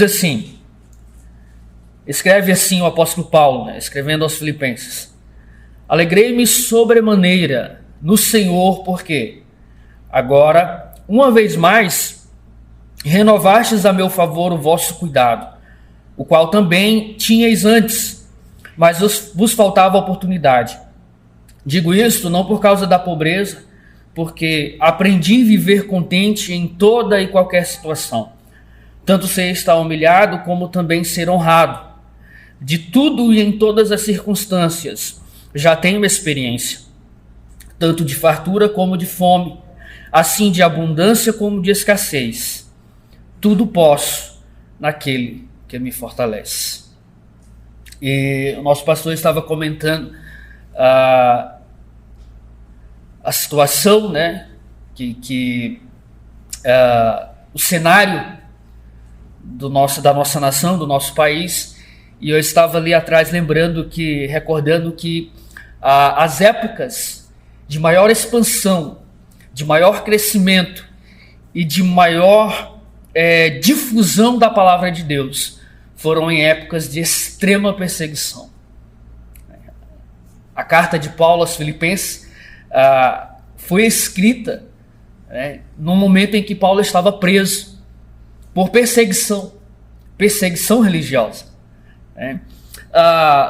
diz assim, escreve assim o apóstolo Paulo, escrevendo aos Filipenses: alegrei-me sobremaneira no Senhor, porque agora, uma vez mais, renovastes a meu favor o vosso cuidado, o qual também tinhais antes, mas vos faltava oportunidade. Digo isto não por causa da pobreza, porque aprendi a viver contente em toda e qualquer situação, tanto ser estar humilhado como também ser honrado. De tudo e em todas as circunstâncias já tenho experiência, tanto de fartura como de fome, assim de abundância como de escassez. Tudo posso naquele que me fortalece. E o nosso pastor estava comentando a situação, o cenário da nossa nação, do nosso país, e eu estava ali atrás recordando que as épocas de maior expansão, de maior crescimento e de maior difusão da palavra de Deus foram em épocas de extrema perseguição. A carta de Paulo aos Filipenses foi escrita no momento em que Paulo estava preso por perseguição religiosa.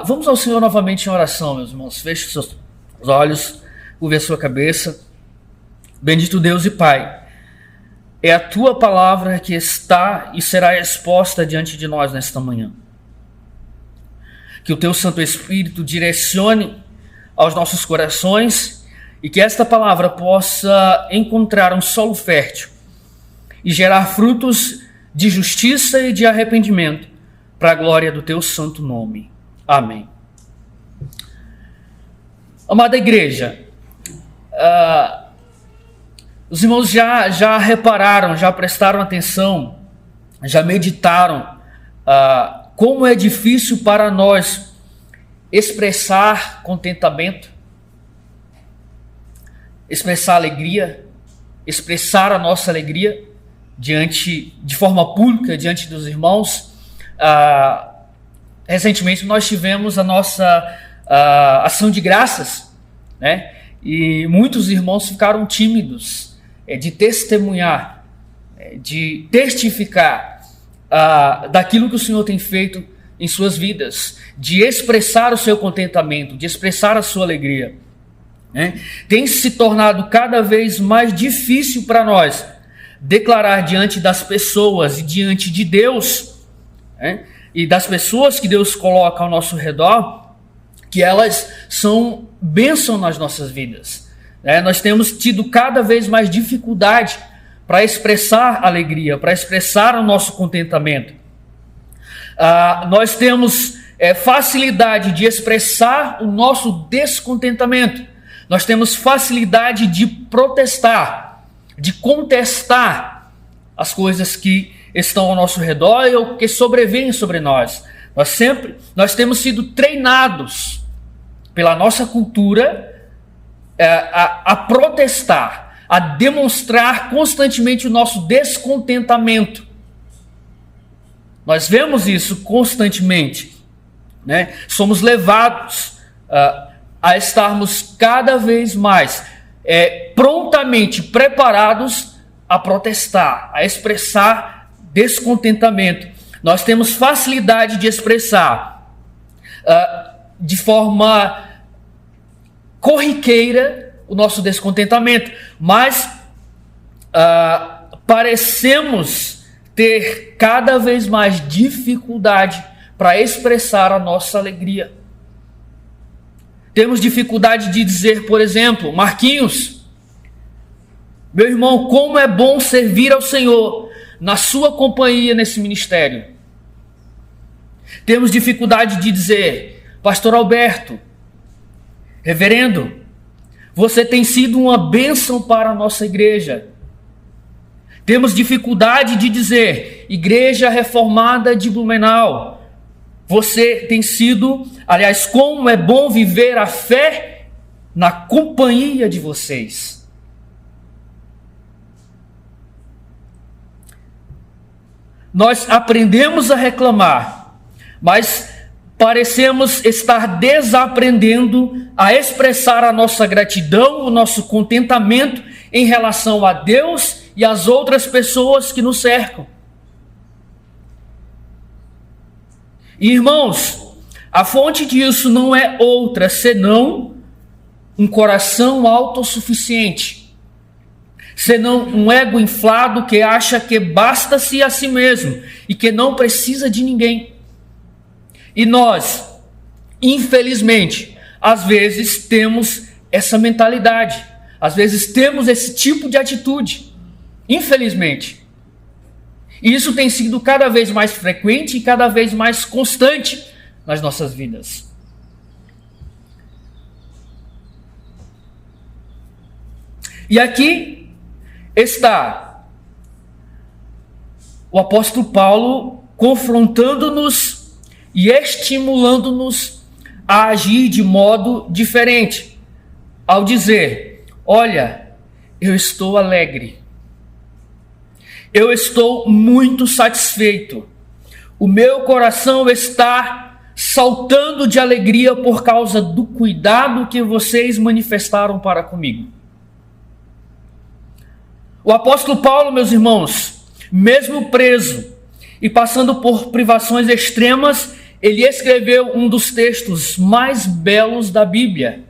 Vamos ao Senhor novamente em oração, meus irmãos. Feche os seus olhos, curve a sua cabeça. Bendito Deus e Pai, é a Tua palavra que está e será exposta diante de nós nesta manhã. Que o Teu Santo Espírito direcione aos nossos corações e que esta palavra possa encontrar um solo fértil e gerar frutos de justiça e de arrependimento para a glória do Teu santo nome. Amém. Amada igreja, os irmãos já repararam, já prestaram atenção, já meditaram como é difícil para nós expressar contentamento, expressar alegria, expressar a nossa alegria de forma pública, diante dos irmãos. Recentemente nós tivemos a nossa ação de graças, e muitos irmãos ficaram tímidos de testemunhar, de testificar daquilo que o Senhor tem feito em suas vidas, de expressar o seu contentamento, de expressar a sua alegria. Tem se tornado cada vez mais difícil para nós declarar diante das pessoas e diante de Deus, e das pessoas que Deus coloca ao nosso redor, que elas são bênção nas nossas vidas. Nós temos tido cada vez mais dificuldade para expressar alegria, para expressar o nosso contentamento. Nós temos facilidade de expressar o nosso descontentamento. Nós temos facilidade de protestar, de contestar as coisas que estão ao nosso redor ou que sobrevêm sobre nós. Nós temos sido treinados pela nossa cultura a protestar, a demonstrar constantemente o nosso descontentamento. Nós vemos isso constantemente, Somos levados a estarmos cada vez mais prontamente preparados a protestar, a expressar descontentamento. Nós temos facilidade de expressar de forma corriqueira o nosso descontentamento, mas parecemos ter cada vez mais dificuldade para expressar a nossa alegria. Temos dificuldade de dizer, por exemplo, Marquinhos, meu irmão, como é bom servir ao Senhor na sua companhia nesse ministério. Temos dificuldade de dizer, Pastor Alberto, reverendo, você tem sido uma bênção para a nossa igreja. Temos dificuldade de dizer, Igreja Reformada de Blumenau, você tem sido, aliás, como é bom viver a fé na companhia de vocês. nós aprendemos a reclamar, mas parecemos estar desaprendendo a expressar a nossa gratidão, o nosso contentamento em relação a Deus e às outras pessoas que nos cercam. Irmãos, a fonte disso não é outra senão um coração autossuficiente, senão um ego inflado que acha que basta-se a si mesmo e que não precisa de ninguém. E nós, infelizmente, às vezes temos essa mentalidade, às vezes temos esse tipo de atitude, infelizmente. E isso tem sido cada vez mais frequente e cada vez mais constante nas nossas vidas. E aqui está o apóstolo Paulo confrontando-nos e estimulando-nos a agir de modo diferente, ao dizer: olha, eu estou alegre, eu estou muito satisfeito, o meu coração está saltando de alegria por causa do cuidado que vocês manifestaram para comigo. O apóstolo Paulo, meus irmãos, mesmo preso e passando por privações extremas, ele escreveu um dos textos mais belos da Bíblia.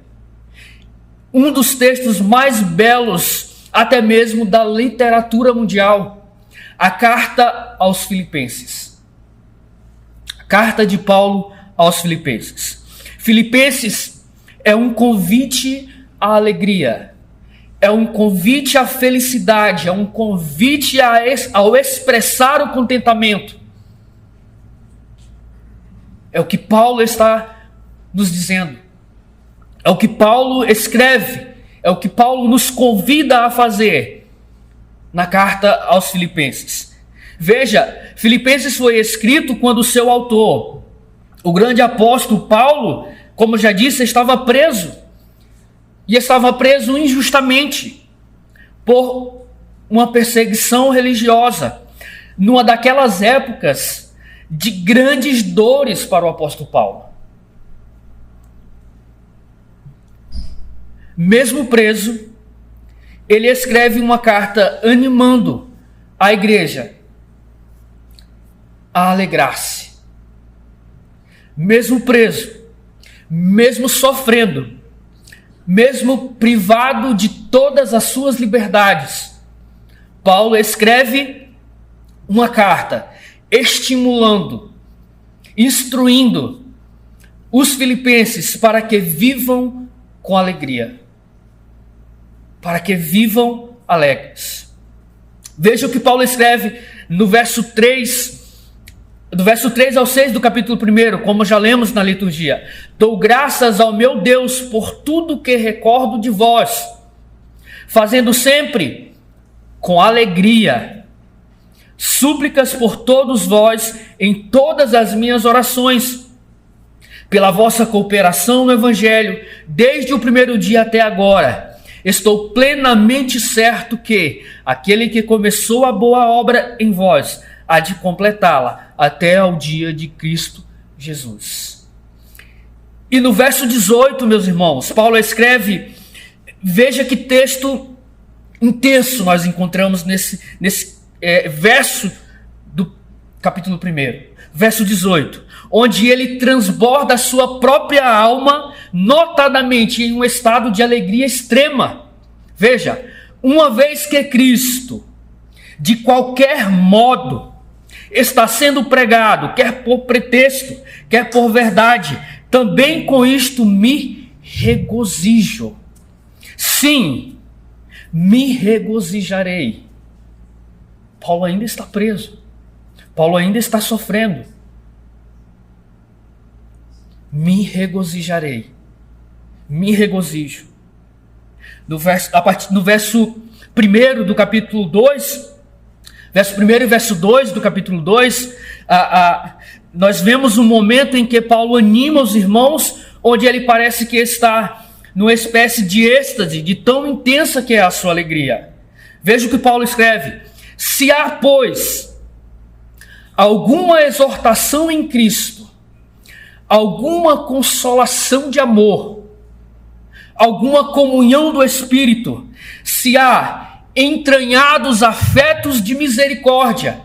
Um dos textos mais belos até mesmo da literatura mundial. A carta aos Filipenses. A carta de Paulo aos Filipenses. Filipenses é um convite à alegria. É um convite à felicidade. É um convite ao expressar o contentamento. É o que Paulo está nos dizendo. É o que Paulo escreve. É o que Paulo nos convida a fazer na carta aos Filipenses. Veja, Filipenses foi escrito quando o seu autor, o grande apóstolo Paulo, como já disse, estava preso. E estava preso injustamente por uma perseguição religiosa, numa daquelas épocas de grandes dores para o apóstolo Paulo. Mesmo preso, ele escreve uma carta animando a igreja a alegrar-se. Mesmo preso, mesmo sofrendo, mesmo privado de todas as suas liberdades, Paulo escreve uma carta estimulando, instruindo os filipenses para que vivam com alegria, para que vivam alegres. Veja o que Paulo escreve no verso 3, do verso 3 ao 6 do capítulo 1, como já lemos na liturgia. Dou graças ao meu Deus por tudo que recordo de vós, fazendo sempre com alegria súplicas por todos vós em todas as minhas orações, pela vossa cooperação no Evangelho, desde o primeiro dia até agora. Estou plenamente certo que aquele que começou a boa obra em vós há de completá-la até ao dia de Cristo Jesus. E no verso 18, meus irmãos, Paulo escreve, veja que texto intenso nós encontramos nesse verso do capítulo 1, verso 18, onde ele transborda a sua própria alma, notadamente em um estado de alegria extrema. Veja, uma vez que Cristo, de qualquer modo, está sendo pregado, quer por pretexto, quer por verdade, também com isto me regozijo. Sim, me regozijarei. Paulo ainda está preso. Paulo ainda está sofrendo. Me regozijarei. Me regozijo. No verso 1 do capítulo 2, verso 1 e verso 2 do capítulo 2, nós vemos um momento em que Paulo anima os irmãos, onde ele parece que está numa espécie de êxtase, de tão intensa que é a sua alegria. Veja o que Paulo escreve. Se há, pois, alguma exortação em Cristo, alguma consolação de amor, alguma comunhão do Espírito, se há entranhados afetos de misericórdia,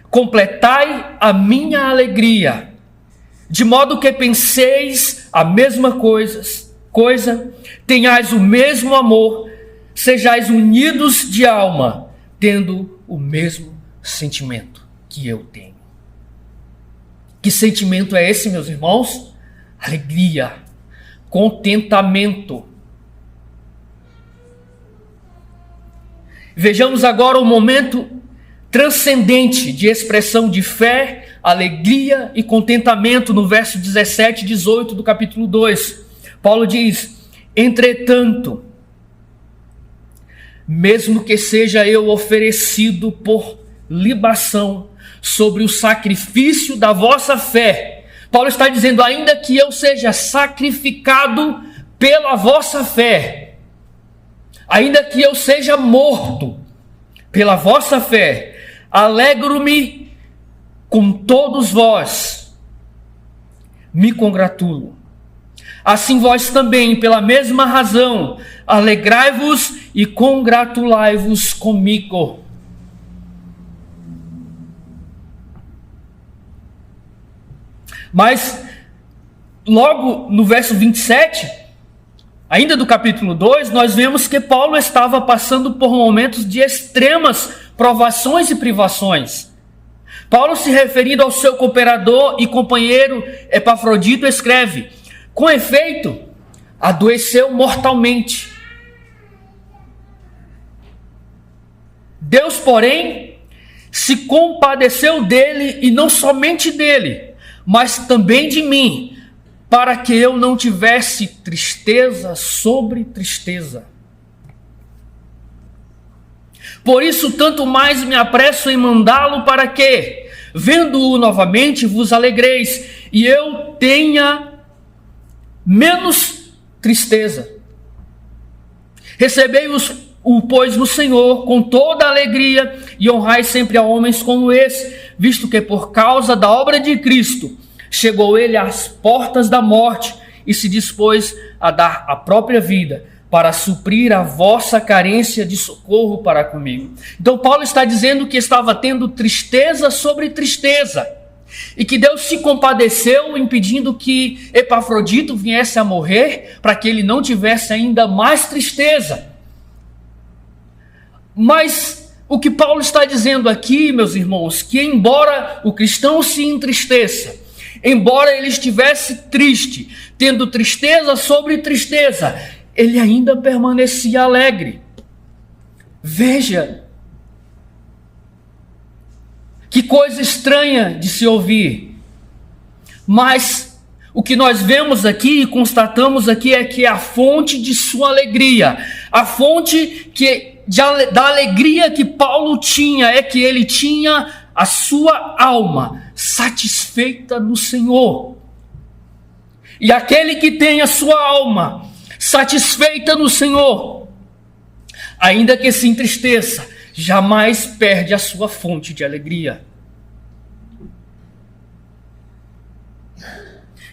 completai a minha alegria, de modo que penseis a mesma coisa, tenhais o mesmo amor, sejais unidos de alma, tendo o mesmo sentimento que eu tenho. Que sentimento é esse, meus irmãos? Alegria, contentamento. Vejamos agora o momento transcendente de expressão de fé, alegria e contentamento no verso 17 e 18 do capítulo 2. Paulo diz: entretanto, mesmo que seja eu oferecido por libação sobre o sacrifício da vossa fé. Paulo está dizendo, ainda que eu seja sacrificado pela vossa fé, ainda que eu seja morto pela vossa fé, alegro-me com todos vós, me congratulo. Assim vós também, pela mesma razão, alegrai-vos e congratulai-vos comigo. Mas, logo no verso 27, ainda do capítulo 2, nós vemos que Paulo estava passando por momentos de extremas provações e privações. Paulo, se referindo ao seu cooperador e companheiro Epafrodito, escreve: com efeito, adoeceu mortalmente. Deus, porém, se compadeceu dele, e não somente dele, mas também de mim, para que eu não tivesse tristeza sobre tristeza. Por isso, tanto mais me apresso em mandá-lo, para que, vendo-o novamente, vos alegreis, e eu tenha menos tristeza. Recebei-os, pois, no Senhor com toda alegria, e honrai sempre a homens como esse, visto que por causa da obra de Cristo chegou ele às portas da morte e se dispôs a dar a própria vida para suprir a vossa carência de socorro para comigo. Então Paulo está dizendo que estava tendo tristeza sobre tristeza, e que Deus se compadeceu, impedindo que Epafrodito viesse a morrer, para que ele não tivesse ainda mais tristeza. Mas o que Paulo está dizendo aqui, meus irmãos, que embora o cristão se entristeça, embora ele estivesse triste, tendo tristeza sobre tristeza, ele ainda permanecia alegre. Veja, que coisa estranha de se ouvir. Mas o que nós vemos aqui e constatamos aqui é que a fonte de sua alegria, a fonte da alegria que Paulo tinha, é que ele tinha a sua alma satisfeita no Senhor. E aquele que tem a sua alma satisfeita no Senhor, ainda que se entristeça, jamais perde a sua fonte de alegria.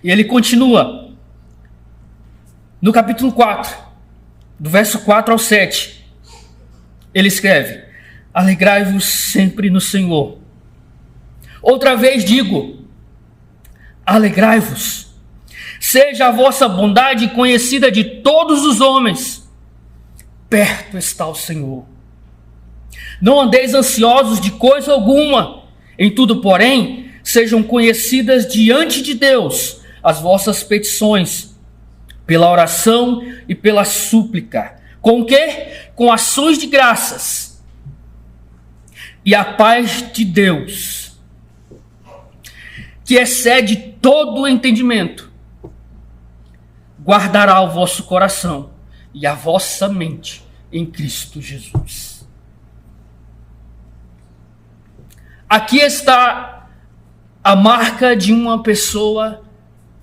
E ele continua no capítulo 4, do verso 4 ao 7. Ele escreve: alegrai-vos sempre no Senhor. Outra vez digo, alegrai-vos. Seja a vossa bondade conhecida de todos os homens. Perto está o Senhor. Não andeis ansiosos de coisa alguma. Em tudo, porém, sejam conhecidas diante de Deus as vossas petições, pela oração e pela súplica. Com o quê? Com ações de graças. E a paz de Deus, que excede todo o entendimento, guardará o vosso coração e a vossa mente em Cristo Jesus. Aqui está a marca de uma pessoa,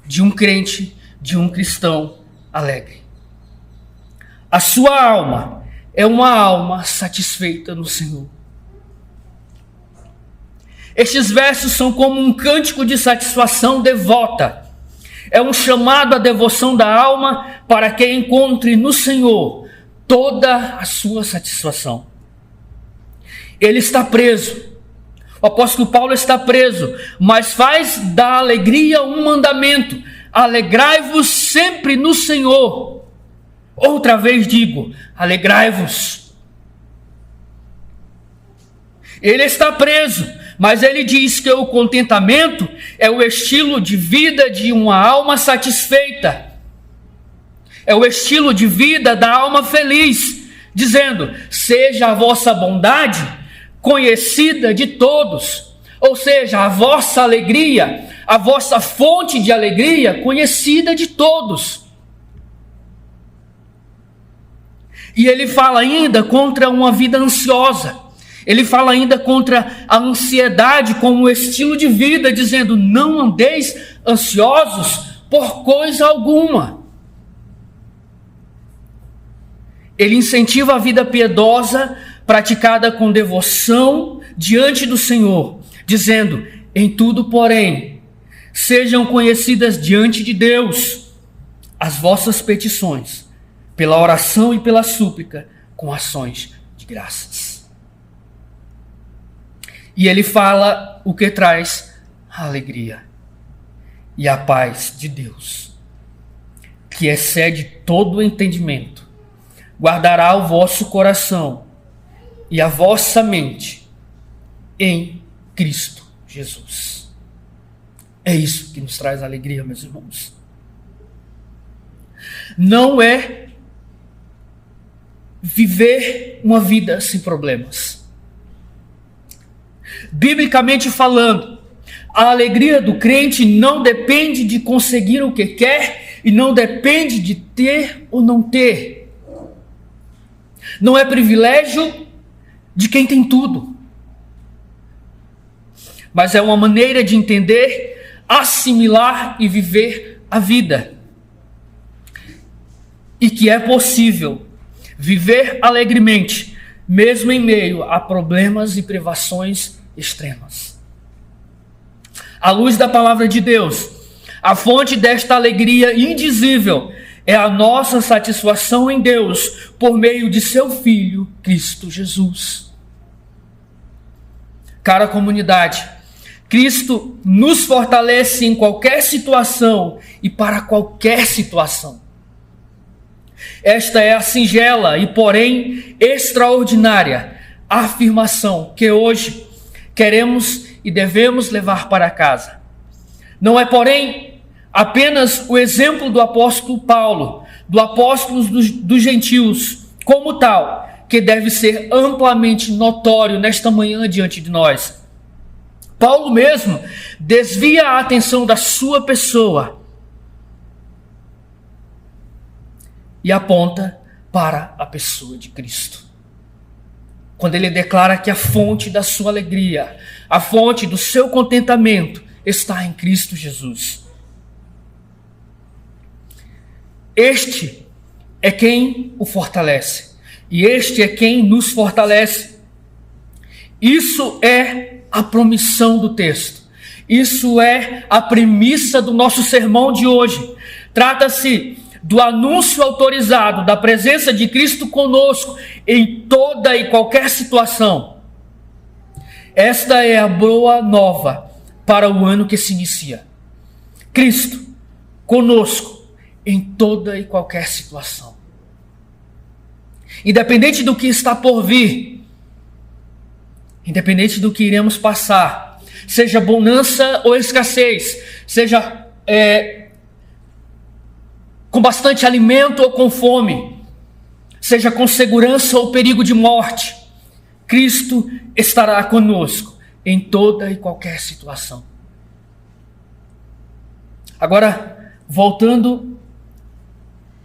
de um crente, de um cristão alegre. A sua alma é uma alma satisfeita no Senhor. Estes versos são como um cântico de satisfação devota. É um chamado à devoção da alma para que encontre no Senhor toda a sua satisfação. Ele está preso. O apóstolo Paulo está preso, mas faz da alegria um mandamento. Alegrai-vos sempre no Senhor. Outra vez digo, alegrai-vos. Ele está preso, mas ele diz que o contentamento é o estilo de vida de uma alma satisfeita. É o estilo de vida da alma feliz, dizendo, seja a vossa bondade conhecida de todos, ou seja, a vossa alegria, a vossa fonte de alegria conhecida de todos. E ele fala ainda contra uma vida ansiosa. Ele fala ainda contra a ansiedade como estilo de vida, dizendo, não andeis ansiosos por coisa alguma. Ele incentiva a vida piedosa, praticada com devoção diante do Senhor, dizendo, em tudo, porém, sejam conhecidas diante de Deus as vossas petições, pela oração e pela súplica, com ações de graças. E ele fala o que traz a alegria e a paz de Deus, que excede todo o entendimento, guardará o vosso coração e a vossa mente em Cristo Jesus. É isso que nos traz alegria, meus irmãos. Não é viver uma vida sem problemas. Biblicamente falando, a alegria do crente não depende de conseguir o que quer e não depende de ter ou não ter. Não é privilégio de quem tem tudo, mas é uma maneira de entender, assimilar e viver a vida. E que é possível viver alegremente, mesmo em meio a problemas e privações extremas. À luz da palavra de Deus, a fonte desta alegria indizível é a nossa satisfação em Deus por meio de seu Filho, Cristo Jesus. Cara comunidade, Cristo nos fortalece em qualquer situação e para qualquer situação. Esta é a singela e, porém, extraordinária afirmação que hoje queremos e devemos levar para casa. Não é, porém, apenas o exemplo do apóstolo Paulo, do apóstolo dos gentios, como tal, que deve ser amplamente notório nesta manhã diante de nós. Paulo mesmo desvia a atenção da sua pessoa e aponta para a pessoa de Cristo. Quando ele declara que a fonte da sua alegria, a fonte do seu contentamento está em Cristo Jesus. Este é quem o fortalece. E este é quem nos fortalece. Isso é a promissão do texto. Isso é a premissa do nosso sermão de hoje. Trata-se do anúncio autorizado da presença de Cristo conosco em toda e qualquer situação. Esta é a boa nova para o ano que se inicia. Cristo conosco em toda e qualquer situação. Independente do que está por vir, independente do que iremos passar, seja bonança ou escassez, seja com bastante alimento ou com fome, seja com segurança ou perigo de morte, Cristo estará conosco em toda e qualquer situação. Agora, voltando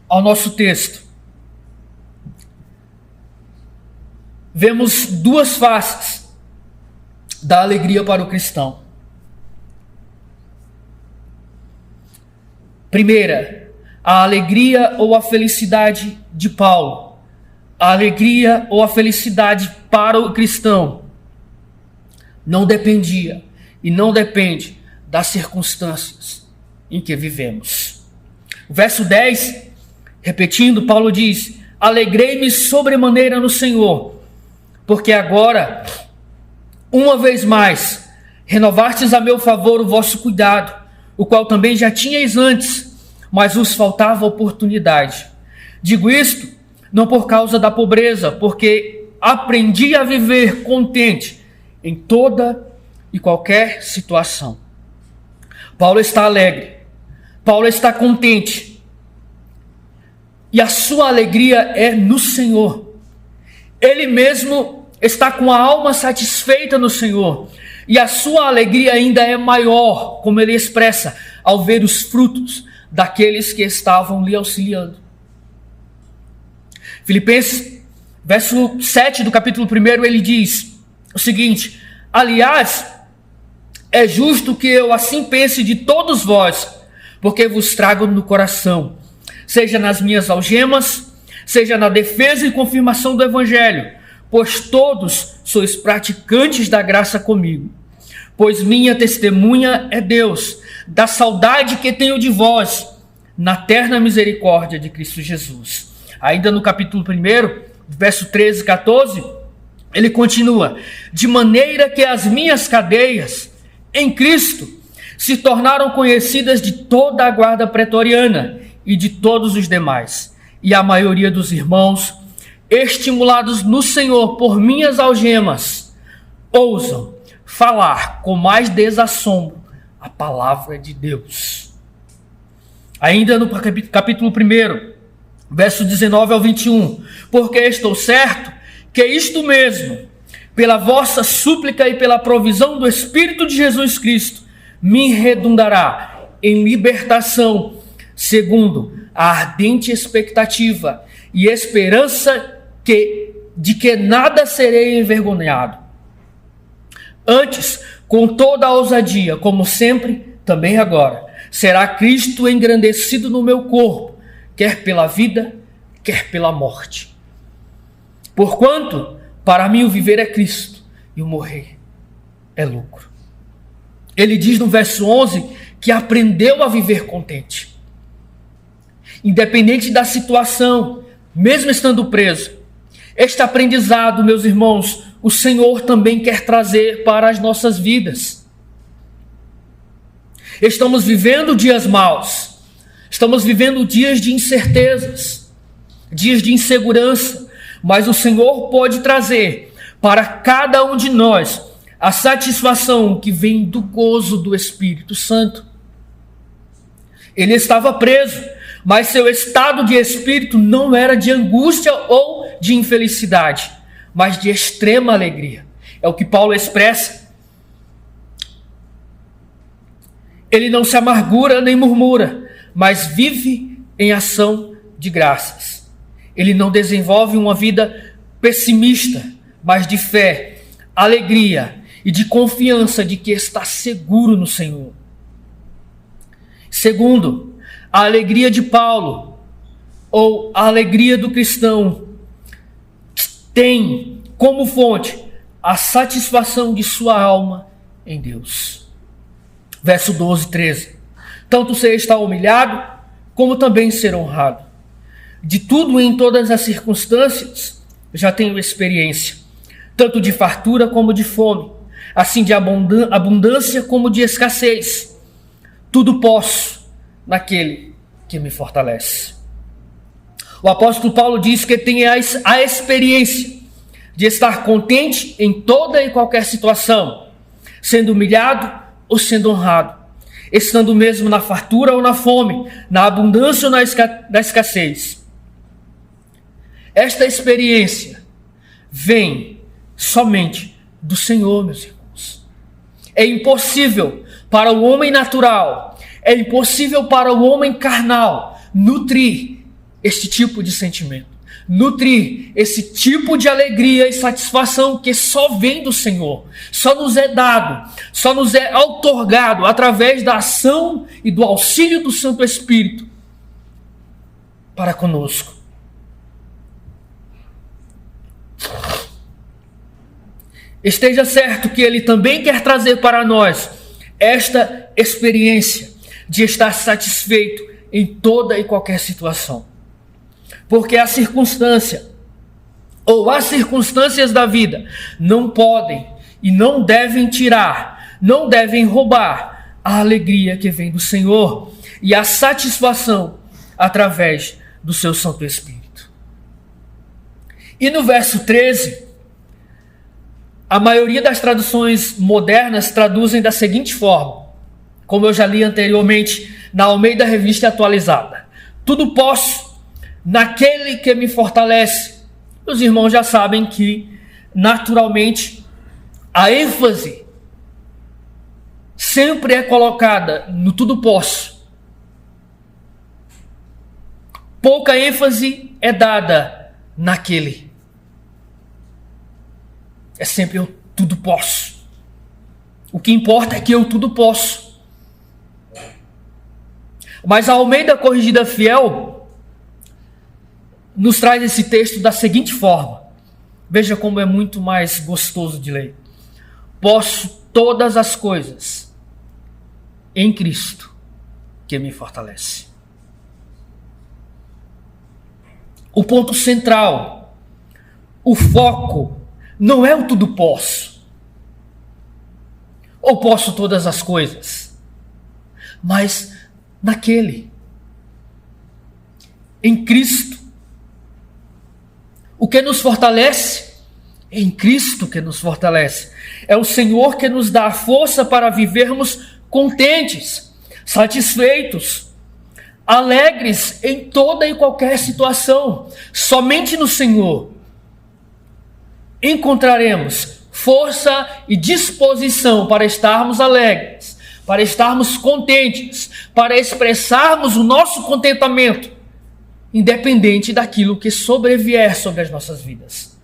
ao nosso texto, vemos duas faces da alegria para o cristão. Primeira, a alegria ou a felicidade de Paulo. A alegria ou a felicidade para o cristão não dependia e não depende das circunstâncias em que vivemos. O verso 10, repetindo, Paulo diz: alegrei-me sobremaneira no Senhor, porque agora, uma vez mais, renovastes a meu favor o vosso cuidado, o qual também já tinhais antes, mas vos faltava oportunidade. Digo isto não por causa da pobreza, porque aprendi a viver contente em toda e qualquer situação. Paulo está alegre, Paulo está contente, e a sua alegria é no Senhor. Ele mesmo está com a alma satisfeita no Senhor, e a sua alegria ainda é maior, como ele expressa, ao ver os frutos daqueles que estavam lhe auxiliando. Filipenses, verso 7 do capítulo 1, ele diz o seguinte: aliás, é justo que eu assim pense de todos vós, porque vos trago no coração, seja nas minhas algemas, seja na defesa e confirmação do Evangelho, pois todos sois praticantes da graça comigo. Pois minha testemunha é Deus, da saudade que tenho de vós, na terna misericórdia de Cristo Jesus. Ainda no capítulo 1, verso 13 e 14, ele continua: de maneira que as minhas cadeias em Cristo se tornaram conhecidas de toda a guarda pretoriana e de todos os demais, e a maioria dos irmãos, estimulados no Senhor por minhas algemas, ousam falar com mais desassombro a palavra de Deus. Ainda no capítulo 1, verso 19 ao 21, porque estou certo que isto mesmo, pela vossa súplica e pela provisão do Espírito de Jesus Cristo, me redundará em libertação, segundo a ardente expectativa e esperança de que nada serei envergonhado. Antes, com toda a ousadia, como sempre, também agora, será Cristo engrandecido no meu corpo, quer pela vida, quer pela morte. Porquanto, para mim o viver é Cristo, e o morrer é lucro. Ele diz no verso 11 que aprendeu a viver contente. Independente da situação, mesmo estando preso, este aprendizado, meus irmãos, o Senhor também quer trazer para as nossas vidas. Estamos vivendo dias maus, estamos vivendo dias de incertezas, dias de insegurança, mas o Senhor pode trazer para cada um de nós a satisfação que vem do gozo do Espírito Santo. Ele estava preso, mas seu estado de espírito não era de angústia ou de infelicidade, mas de extrema alegria. É o que Paulo expressa. Ele não se amargura nem murmura, mas vive em ação de graças. Ele não desenvolve uma vida pessimista, mas de fé, alegria e de confiança de que está seguro no Senhor. Segundo, a alegria de Paulo, ou a alegria do cristão, tem como fonte a satisfação de sua alma em Deus. Verso 12 e 13. Tanto ser está humilhado, como também ser honrado. De tudo e em todas as circunstâncias, já tenho experiência, tanto de fartura como de fome, assim de abundância como de escassez. Tudo posso naquele que me fortalece. O apóstolo Paulo diz que tem a experiência de estar contente em toda e qualquer situação, sendo humilhado ou sendo honrado, estando mesmo na fartura ou na fome, na abundância ou na escassez. Esta experiência vem somente do Senhor, meus irmãos. É impossível para o homem natural, é impossível para o homem carnal nutrir este tipo de sentimento, nutrir esse tipo de alegria e satisfação que só vem do Senhor, só nos é dado, só nos é outorgado através da ação e do auxílio do Santo Espírito para conosco. esteja certo que Ele também quer trazer para nós esta experiência de estar satisfeito em toda e qualquer situação. Porque a circunstância, ou as circunstâncias da vida, não podem e não devem tirar, não devem roubar a alegria que vem do Senhor e a satisfação através do seu Santo Espírito. E no verso 13, a maioria das traduções modernas traduzem da seguinte forma, como eu já li anteriormente na Almeida Revista Atualizada: tudo posso naquele que me fortalece. Os irmãos já sabem que, naturalmente, a ênfase sempre é colocada no tudo posso. Pouca ênfase é dada naquele. É sempre eu tudo posso. O que importa é que eu tudo posso. Mas a Almeida Corrigida Fiel nos traz esse texto da seguinte forma. Veja como é muito mais gostoso de ler. Posso todas as coisas em Cristo que me fortalece. O ponto central, o foco, não é o tudo posso, ou posso todas as coisas, mas naquele, em Cristo. O que nos fortalece? É em Cristo que nos fortalece. É o Senhor que nos dá a força para vivermos contentes, satisfeitos, alegres em toda e qualquer situação. Somente no Senhor encontraremos força e disposição para estarmos alegres, para estarmos contentes, para expressarmos o nosso contentamento, independente daquilo que sobrevier sobre as nossas vidas.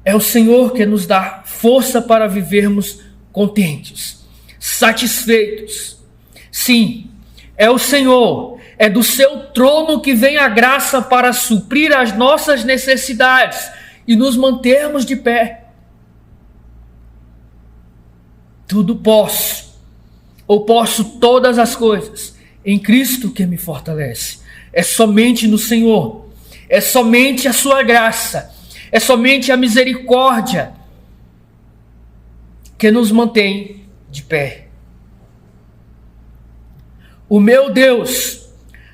É o Senhor que nos dá força para vivermos contentes, satisfeitos. Sim, é o Senhor, é do seu trono que vem a graça para suprir as nossas necessidades e nos mantermos de pé. Tudo posso, ou posso todas as coisas em Cristo que me fortalece. É somente no Senhor, é somente a sua graça, é somente a misericórdia que nos mantém de pé. O meu Deus,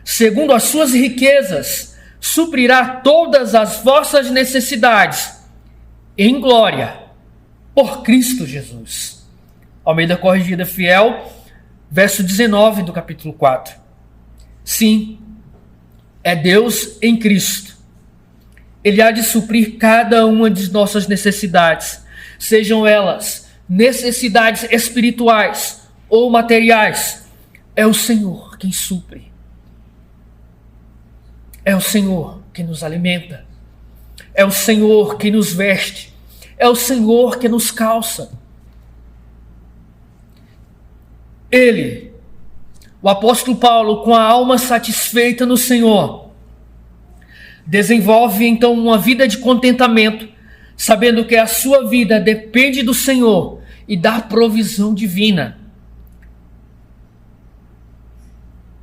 segundo as suas riquezas, suprirá todas as vossas necessidades em glória por Cristo Jesus. Almeida Corrigida Fiel, verso 19 do capítulo 4. Sim, é Deus em Cristo. Ele há de suprir cada uma de nossas necessidades, sejam elas necessidades espirituais ou materiais. É o Senhor quem supre. É o Senhor que nos alimenta. É o Senhor que nos veste. É o Senhor que nos calça. Ele, o apóstolo Paulo, com a alma satisfeita no Senhor, desenvolve então uma vida de contentamento, sabendo que a sua vida depende do Senhor e da provisão divina.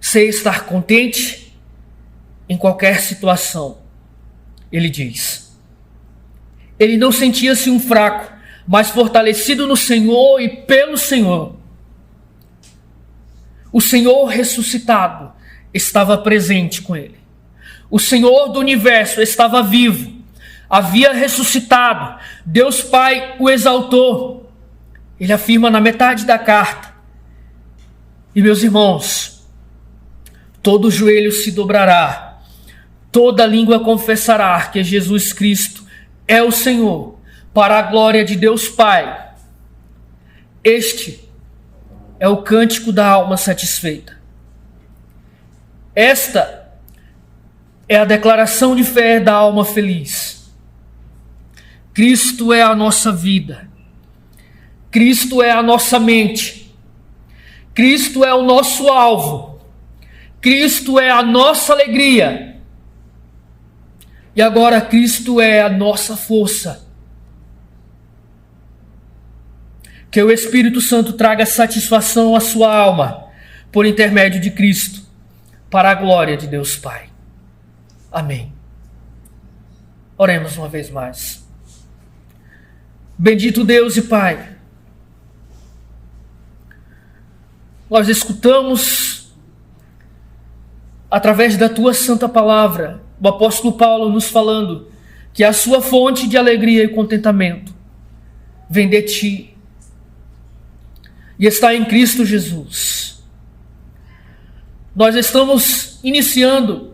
Sei estar contente em qualquer situação, ele diz. Ele não sentia-se um fraco, mas fortalecido no Senhor e pelo Senhor. O Senhor ressuscitado estava presente com ele. O Senhor do universo estava vivo, havia ressuscitado. Deus Pai o exaltou. Ele afirma na metade da carta. E meus irmãos, todo joelho se dobrará, toda língua confessará que Jesus Cristo é o Senhor, para a glória de Deus Pai. Este é o cântico da alma satisfeita. Esta é a declaração de fé da alma feliz. Cristo é a nossa vida. Cristo é a nossa mente. Cristo é o nosso alvo. Cristo é a nossa alegria. E agora Cristo é a nossa força. Que o Espírito Santo traga satisfação à sua alma, por intermédio de Cristo, para a glória de Deus Pai. Amém. Oremos uma vez mais. Bendito Deus e Pai, nós escutamos, através da Tua santa palavra, o apóstolo Paulo nos falando que a sua fonte de alegria e contentamento vem de Ti e está em Cristo Jesus. Nós estamos iniciando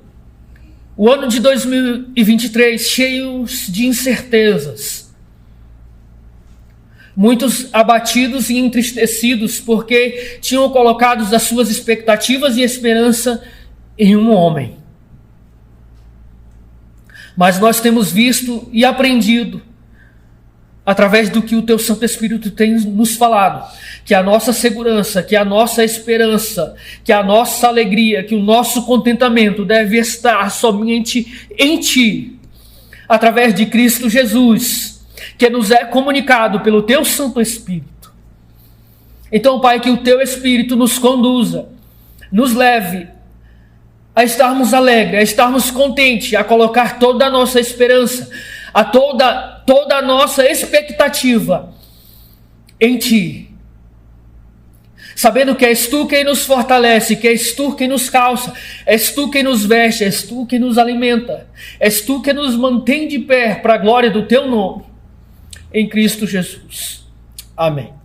o ano de 2023 cheios de incertezas. Muitos abatidos e entristecidos porque tinham colocado as suas expectativas e esperança em um homem. Mas nós temos visto e aprendido, através do que o Teu Santo Espírito tem nos falado, que a nossa segurança, que a nossa esperança, que a nossa alegria, que o nosso contentamento deve estar somente em Ti, através de Cristo Jesus, que nos é comunicado pelo Teu Santo Espírito. Então, Pai, que o Teu Espírito nos conduza, nos leve a estarmos alegres, a estarmos contentes, a colocar toda a nossa esperança, a toda a nossa expectativa em Ti, sabendo que és Tu quem nos fortalece, que és Tu quem nos calça, és Tu quem nos veste, és Tu quem nos alimenta, és Tu que nos mantém de pé para a glória do Teu nome, em Cristo Jesus. Amém.